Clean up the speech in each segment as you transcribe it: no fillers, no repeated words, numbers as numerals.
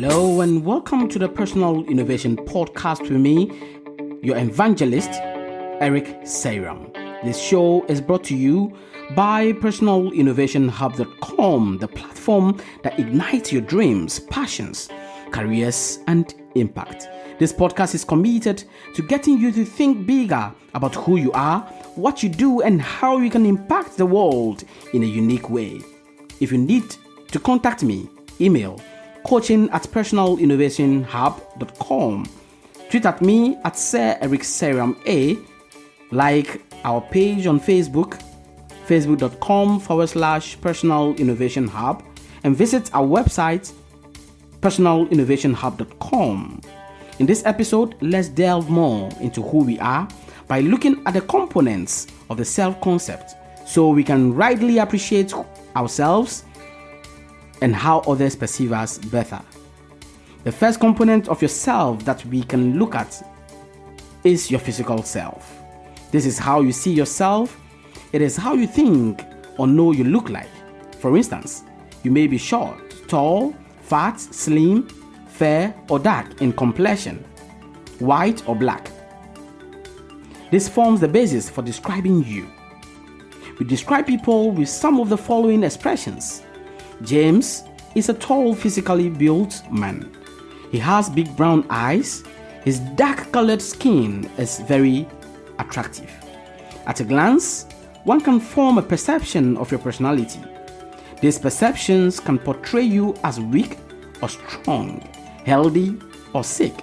Hello and welcome to the Personal Innovation Podcast with me, your evangelist, Eric Seyram. This show is brought to you by personalinnovationhub.com, the platform that ignites your dreams, passions, careers, and impact. This podcast is committed to getting you to think bigger about who you are, what you do, and how you can impact the world in a unique way. If you need to contact me, email coaching@personalinnovationhub.com. Tweet at me at Sir Eric Seyram A. Like our page on Facebook, facebook.com/Personal Innovation Hub, and visit our website, personalinnovationhub.com. In this episode, let's delve more into who we are by looking at the components of the self-concept so we can rightly appreciate ourselves and how others perceive us better. The first component of yourself that we can look at is your physical self. This is how you see yourself. It is how you think or know you look like. For instance, you may be short, tall, fat, slim, fair or dark in complexion, white or black. This forms the basis for describing you. We describe people with some of the following expressions. James is a tall, physically built man. He has big brown eyes. His dark-colored skin is very attractive. At a glance, one can form a perception of your personality. These perceptions can portray you as weak or strong, healthy or sick.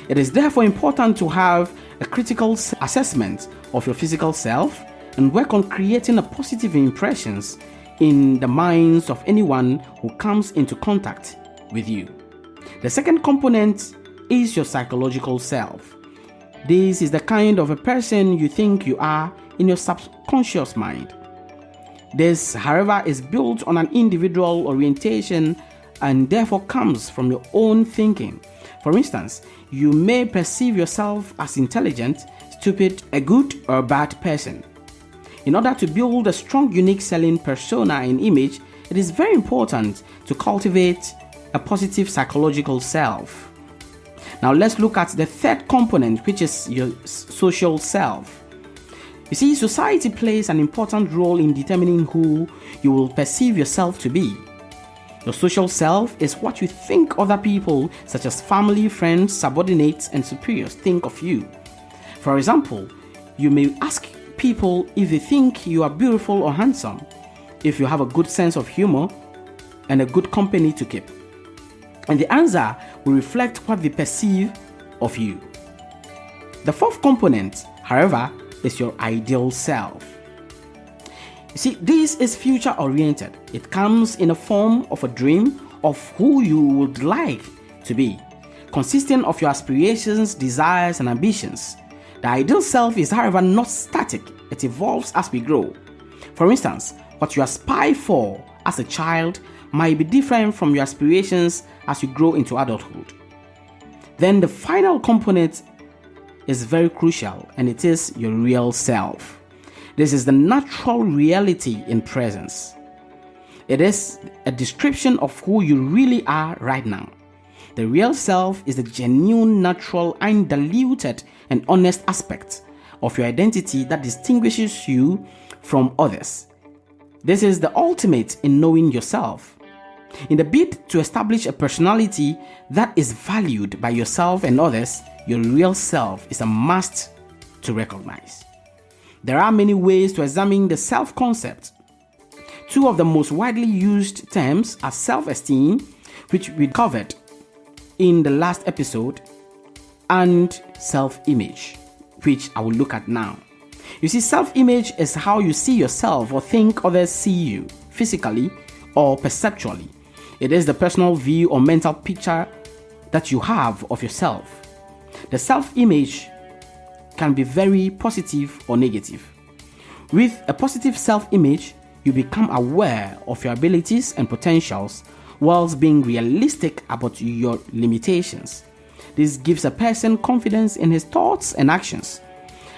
It is therefore important to have a critical assessment of your physical self and work on creating a positive impressions in the minds of anyone who comes into contact with you. The second component is your psychological self. This is the kind of a person you think you are in your subconscious mind. This, however, is built on an individual orientation and therefore comes from your own thinking. For instance, you may perceive yourself as intelligent, stupid, a good or bad person. In order to build a strong, unique selling persona and image, it is very important to cultivate a positive psychological self. Now let's look at the third component, which is your social self. You see, society plays an important role in determining who you will perceive yourself to be. Your social self is what you think other people, such as family, friends, subordinates, and superiors, think of you. For example, you may ask people if they think you are beautiful or handsome, if you have a good sense of humor and a good company to keep. And the answer will reflect what they perceive of you. The fourth component, however, is your ideal self. You see, this is future oriented. It comes in a form of a dream of who you would like to be, consisting of your aspirations, desires, and ambitions. The ideal self is, however, not static. It evolves as we grow. For instance, what you aspire for as a child might be different from your aspirations as you grow into adulthood. Then the final component is very crucial, and it is your real self. This is the natural reality in presence. It is a description of who you really are right now. The real self is the genuine, natural, undiluted, and honest aspect of your identity that distinguishes you from others. This is the ultimate in knowing yourself. In the bid to establish a personality that is valued by yourself and others, your real self is a must to recognize. There are many ways to examine the self-concept. Two of the most widely used terms are self-esteem, which we covered in the last episode, and self-image, which I will look at now. You see, self-image is how you see yourself or think others see you, physically or perceptually. It is the personal view or mental picture that you have of yourself. The self-image can be very positive or negative. With a positive self-image, you become aware of your abilities and potentials whilst being realistic about your limitations. This gives a person confidence in his thoughts and actions.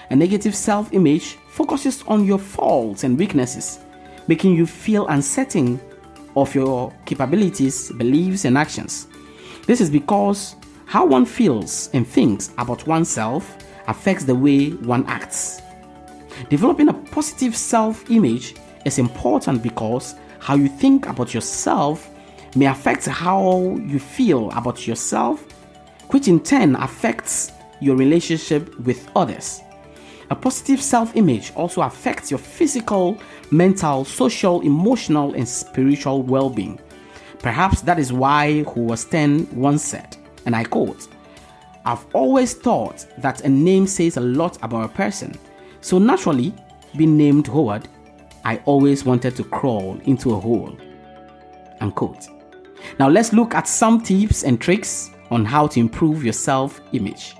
A negative self-image focuses on your faults and weaknesses, making you feel uncertain of your capabilities, beliefs, and actions. This is because how one feels and thinks about oneself affects the way one acts. Developing a positive self-image is important because how you think about yourself may affect how you feel about yourself, which in turn affects your relationship with others. A positive self-image also affects your physical, mental, social, emotional, and spiritual well-being. Perhaps that is why Howard Stern once said, and I quote, "I've always thought that a name says a lot about a person. So naturally, being named Howard, I always wanted to crawl into a hole." Unquote. Now let's look at some tips and tricks on how to improve your self-image.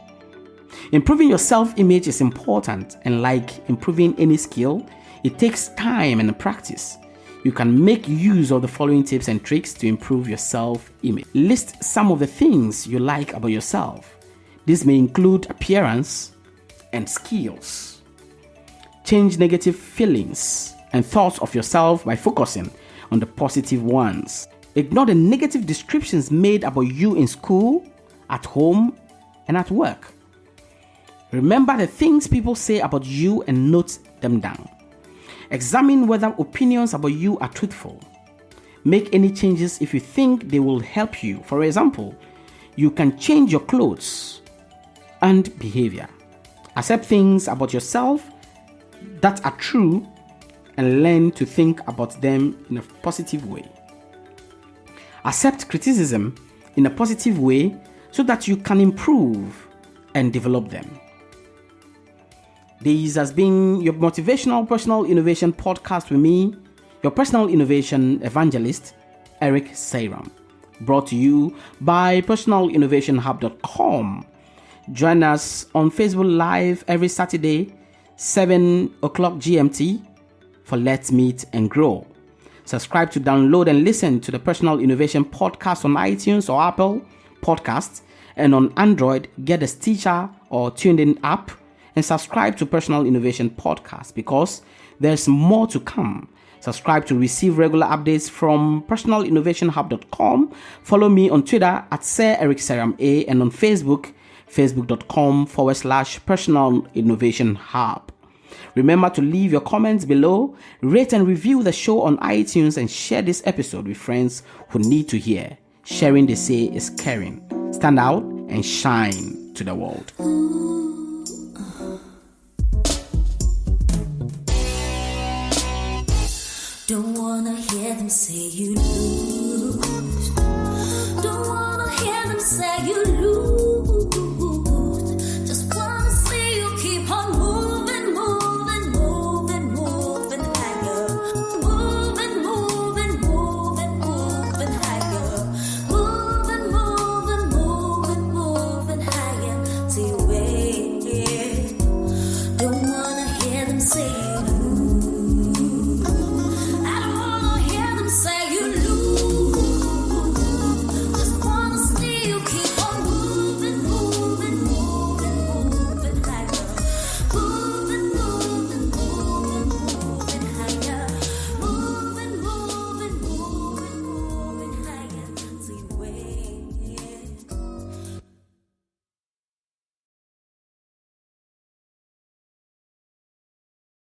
Improving your self-image is important, and like improving any skill, it takes time and practice. You can make use of the following tips and tricks to improve your self-image. List some of the things you like about yourself. This may include appearance and skills. Change negative feelings and thoughts of yourself by focusing on the positive ones. Ignore the negative descriptions made about you in school, at home, and at work. Remember the things people say about you and note them down. Examine whether opinions about you are truthful. Make any changes if you think they will help you. For example, you can change your clothes and behavior. Accept things about yourself that are true and learn to think about them in a positive way. Accept criticism in a positive way so that you can improve and develop them. This has been your motivational personal innovation podcast with me, your personal innovation evangelist, Eric Seyram. Brought to you by personalinnovationhub.com. Join us on Facebook Live every Saturday, 7 o'clock GMT for Let's Meet and Grow. Subscribe to download and listen to the Personal Innovation Podcast on iTunes or Apple Podcasts, and on Android, get the Stitcher or TuneIn app and subscribe to Personal Innovation Podcast because there's more to come. Subscribe to receive regular updates from personalinnovationhub.com. Follow me on Twitter at Sir Eric Seyram A, and on Facebook, facebook.com/Personal Innovation Hub. Remember to leave your comments below, rate and review the show on iTunes, and share this episode with friends who need to hear. Sharing, they say, is caring. Stand out and shine to the world. Don't wanna hear them say you lose. Don't wanna hear them say you lose. Just wanna see you keep on moving, moving, moving, moving higher. Moving, moving, moving, moving higher. Moving, moving, moving, moving higher. See you wait. Don't wanna hear them say you lose.